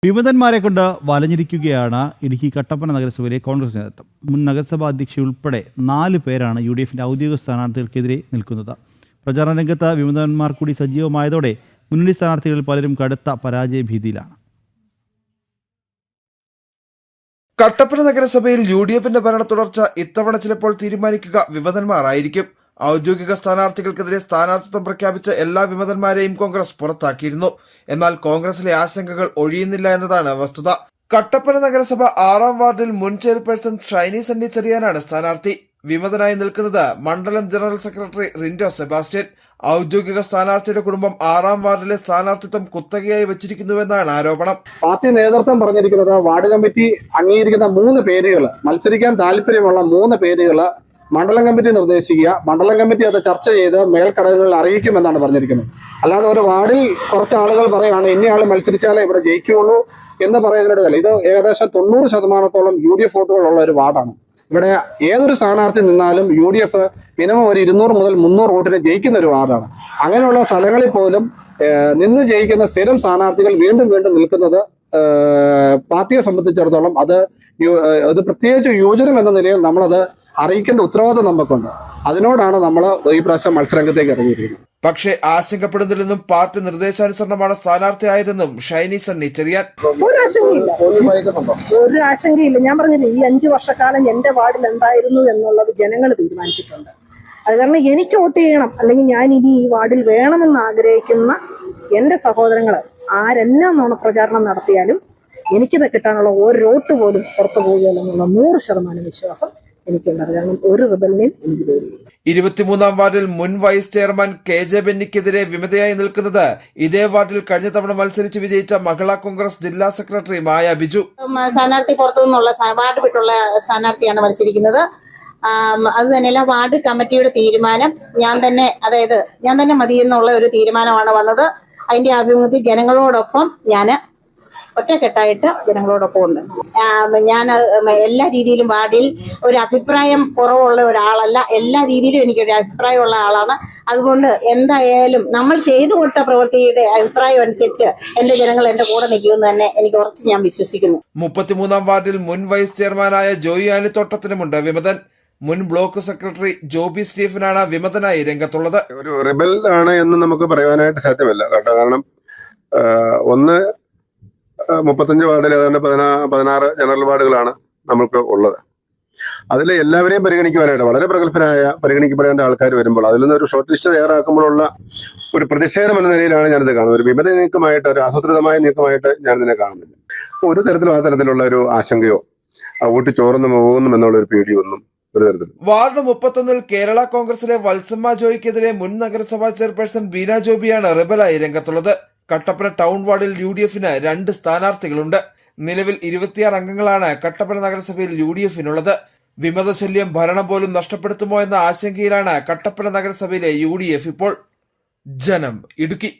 വിമതന്മാരെ കൊണ്ട് വലഞ്ഞിരിക്കുകയാണ് ഇടുക്കി കട്ടപ്പന നഗരസഭയിലെ കോൺഗ്രസ് നേതൃത്വം. മുൻ നഗരസഭാ അധ്യക്ഷ ഉൾപ്പെടെ 4 പേരാണ് UDFിന്റെ ഔദ്യോഗിക സ്ഥാനാർത്ഥികൾക്കെതിരെ നിൽക്കുന്നത്. പ്രചാരണ രംഗത്ത് വിമതന്മാർ കൂടി സജീവമായതോടെ മുന്നണി സ്ഥാനാർത്ഥികളിൽ പലരും കടുത്ത പരാജയ ഭീതിയിലാണ്. കട്ടപ്പന നഗരസഭയിൽ UDFിന്റെ ഭരണ തുടർച്ച ഇത്തവണ ചിലപ്പോൾ തീരുമാനിക്കുക വിമതന്മാരായിരിക്കും. ഔദ്യോഗിക സ്ഥാനാർത്ഥികൾക്കെതിരെ സ്ഥാനാർത്ഥിത്വം പ്രഖ്യാപിച്ച എല്ലാ വിമതന്മാരെയും കോൺഗ്രസ് പുറത്താക്കിയിരുന്നു. എന്നാൽ കോൺഗ്രസിലെ ആശങ്കകൾ ഒഴിയുന്നില്ല എന്നതാണ് വസ്തുത. കട്ടപ്പന നഗരസഭ 6-ാം വാർഡിൽ മുൻ ചെയർപേഴ്സൺ ഷൈനി സണ്ണി ചെറിയാനാണ് സ്ഥാനാർത്ഥി. വിമതനായി നിൽക്കുന്നത് മണ്ഡലം ജനറൽ സെക്രട്ടറി റിൻഡോ സെബാസ്റ്റ്യൻ. ഔദ്യോഗിക സ്ഥാനാർത്ഥിയുടെ കുടുംബം 6-ാം വാർഡിലെ സ്ഥാനാർത്ഥിത്വം കുത്തകയായി വെച്ചിരിക്കുന്നുവെന്നാണ് ആരോപണം. പാർട്ടി നേതൃത്വം പറഞ്ഞിരിക്കുന്നത് വാർഡ് കമ്മിറ്റി അംഗീകരിക്കുന്ന 3 പേരുകൾ, മത്സരിക്കാൻ താല്പര്യമുള്ള 3 പേരുകൾ മണ്ഡലം കമ്മിറ്റി നിർദ്ദേശിക്കുക, മണ്ഡലം കമ്മിറ്റി അത് ചർച്ച ചെയ്ത് മേൽഘടകങ്ങളിൽ അറിയിക്കുമെന്നാണ് പറഞ്ഞിരിക്കുന്നത്. അല്ലാതെ ഒരു വാർഡിൽ കുറച്ച് ആളുകൾ പറയുകയാണ് ഇന്നയാൾ മത്സരിച്ചാലേ ഇവിടെ ജയിക്കുകയുള്ളൂ എന്ന് പറയുന്നതിനിടയിൽ ഇത് ഏകദേശം 90% UDF വോട്ടുകളുള്ള ഒരു വാർഡാണ്. ഇവിടെ ഏതൊരു സ്ഥാനാർത്ഥി നിന്നാലും UDF മിനിമം ഒരു 200 മുതൽ 300 വോട്ടിന് ജയിക്കുന്ന ഒരു വാർഡാണ്. അങ്ങനെയുള്ള സ്ഥലങ്ങളിൽ പോലും നിന്ന് ജയിക്കുന്ന സ്ഥിരം സ്ഥാനാർത്ഥികൾ വീണ്ടും നിൽക്കുന്നത് പാർട്ടിയെ സംബന്ധിച്ചിടത്തോളം അത് പ്രത്യേകിച്ച് യുവജനം എന്ന നിലയിൽ നമ്മളത് അറിയിക്കേണ്ട ഉത്തരവാദിത്വം നമുക്കുണ്ട്. അതിനോടാണ് നമ്മൾ ഈ പ്രാവശ്യം മത്സരരംഗത്തേക്ക് ഇറങ്ങിയിരിക്കുന്നത്. പക്ഷേ ആശങ്കപ്പെടുന്നില്ലെന്നും പാർട്ടി നിർദ്ദേശാനുസരണമാണ് സ്ഥാനാർത്ഥിയായതെന്നും ഷൈനി സണ്ണി ചെറിയാൻ. ഒരു ആശങ്കയില്ല. ഞാൻ പറഞ്ഞില്ലേ, ഈ 5 വർഷക്കാലം എന്റെ വാർഡിൽ എന്തായിരുന്നു എന്നുള്ളത് ജനങ്ങൾ തീരുമാനിച്ചിട്ടുണ്ട്. അത് കാരണം എനിക്ക് വോട്ട് ചെയ്യണം, അല്ലെങ്കിൽ ഞാൻ ഇനി ഈ വാർഡിൽ വേണമെന്ന് ആഗ്രഹിക്കുന്ന എന്റെ സഹോദരങ്ങൾ ആരെല്ലാം നുണപ്രചാരണം നടത്തിയാലും എനിക്കിത് കിട്ടാനുള്ള ഒരു വോട്ട് പോലും പുറത്തു പോകുകയെന്നുള്ള 100% വിശ്വാസം എനിക്കുണ്ട്. കാരണം ഒരു റിബലിനെയും എനിക്ക് തോന്നിയില്ല. 23-ാം വാർഡിൽ മുൻ വൈസ് ചെയർമാൻ KJ ബെന്നിക്കെതിരെ വിമതയായി നിൽക്കുന്നത് ഇതേ വാർഡിൽ കഴിഞ്ഞ തവണ മത്സരിച്ച് വിജയിച്ച മഹിളാ കോൺഗ്രസ് ജില്ലാ സെക്രട്ടറി മായ ബിജു. സ്ഥാനാർത്ഥി പുറത്തു നിന്നുള്ള വാർഡ് വിട്ടുള്ള സ്ഥാനാർത്ഥിയാണ് മത്സരിക്കുന്നത്. അത് തന്നെയല്ല, വാർഡ് കമ്മിറ്റിയുടെ തീരുമാനം ഞാൻ തന്നെ മതിയെന്നുള്ള ഒരു തീരുമാനമാണ് വന്നത്. അതിന്റെ ആഭിമുഖ്യത്തിൽ ജനങ്ങളോടൊപ്പം ഞാൻ ഒറ്റക്കെട്ടായിട്ട് ജനങ്ങളോടൊപ്പം ഉണ്ട്. ഞാൻ എല്ലാ രീതിയിലും വാർഡിൽ ഒരു അഭിപ്രായം കുറവുള്ള ഒരാളല്ല. എല്ലാ രീതിയിലും എനിക്കൊരു അഭിപ്രായമുള്ള ആളാണ്. അതുകൊണ്ട് എന്തായാലും നമ്മൾ ചെയ്തു കൊടുത്ത പ്രവൃത്തിയുടെ അഭിപ്രായം അനുസരിച്ച് എന്റെ ജനങ്ങൾ എന്റെ കൂടെ നിൽക്കുമെന്ന് തന്നെ എനിക്ക് ഉറച്ച് ഞാൻ വിശ്വസിക്കുന്നു. 33-ാം വാർഡിൽ മുൻ വൈസ് ചെയർമാനായ ജോയി ആലിത്തോട്ടത്തിനുമുണ്ട് വിമതൻ. മുൻ ബ്ലോക്ക് സെക്രട്ടറി ജോബി സ്റ്റീഫനാണ് വിമതനായി രംഗത്തുള്ളത്. ഒരു റിബൽ ആണ് എന്ന് നമുക്ക് പറയാനായിട്ട് സാധ്യമല്ല. കാരണം 35 വാർഡിൽ ഏതാണ്ട് 16 ജനറൽ വാർഡുകളാണ് നമുക്ക് ഉള്ളത്. അതിൽ എല്ലാവരെയും പരിഗണിക്കുവാനായിട്ട് വളരെ പരിഗണിക്കപ്പെടേണ്ട ആൾക്കാർ വരുമ്പോൾ അതിൽ നിന്ന് ഒരു ഷോർട്ട് ലിസ്റ്റ് തയ്യാറാക്കുമ്പോഴുള്ള ഒരു പ്രതിഷേധം എന്ന നിലയിലാണ് ഞാനിത് കാണുന്നത്. ഒരു വിമത നീക്കമായിട്ട്, ഒരു ആസൂത്രിതമായ നീക്കമായിട്ട് ഞാനിതിനെ കാണുന്നില്ല. ഒരു തരത്തിലും ആ തരത്തിലുള്ള ഒരു ആശങ്കയോ വോട്ട് ചോർന്നു പോകുന്നു എന്നുള്ള ഒരു പേടിയൊന്നും ഒരു തരത്തിലും. വാർഡ് 31-ൽ കേരള കോൺഗ്രസിലെ വത്സമ്മ ജോയിക്കെതിരെ മുൻ നഗരസഭാ ചെയർപേഴ്സൺ ബീന ജോബിയാണ് റിബലായി രംഗത്തുള്ളത്. കട്ടപ്പന ടൗൺ വാർഡിൽ UDFിന് 2 സ്ഥാനാർത്ഥികളുണ്ട്. നിലവിൽ 26 അംഗങ്ങളാണ് കട്ടപ്പന നഗരസഭയിൽ UDFിനുള്ളത്. വിമതശല്യം ഭരണം പോലും നഷ്ടപ്പെടുത്തുമോ എന്ന ആശങ്കയിലാണ് കട്ടപ്പന നഗരസഭയിലെ UDF ഇപ്പോൾ. ജനം, ഇടുക്കി.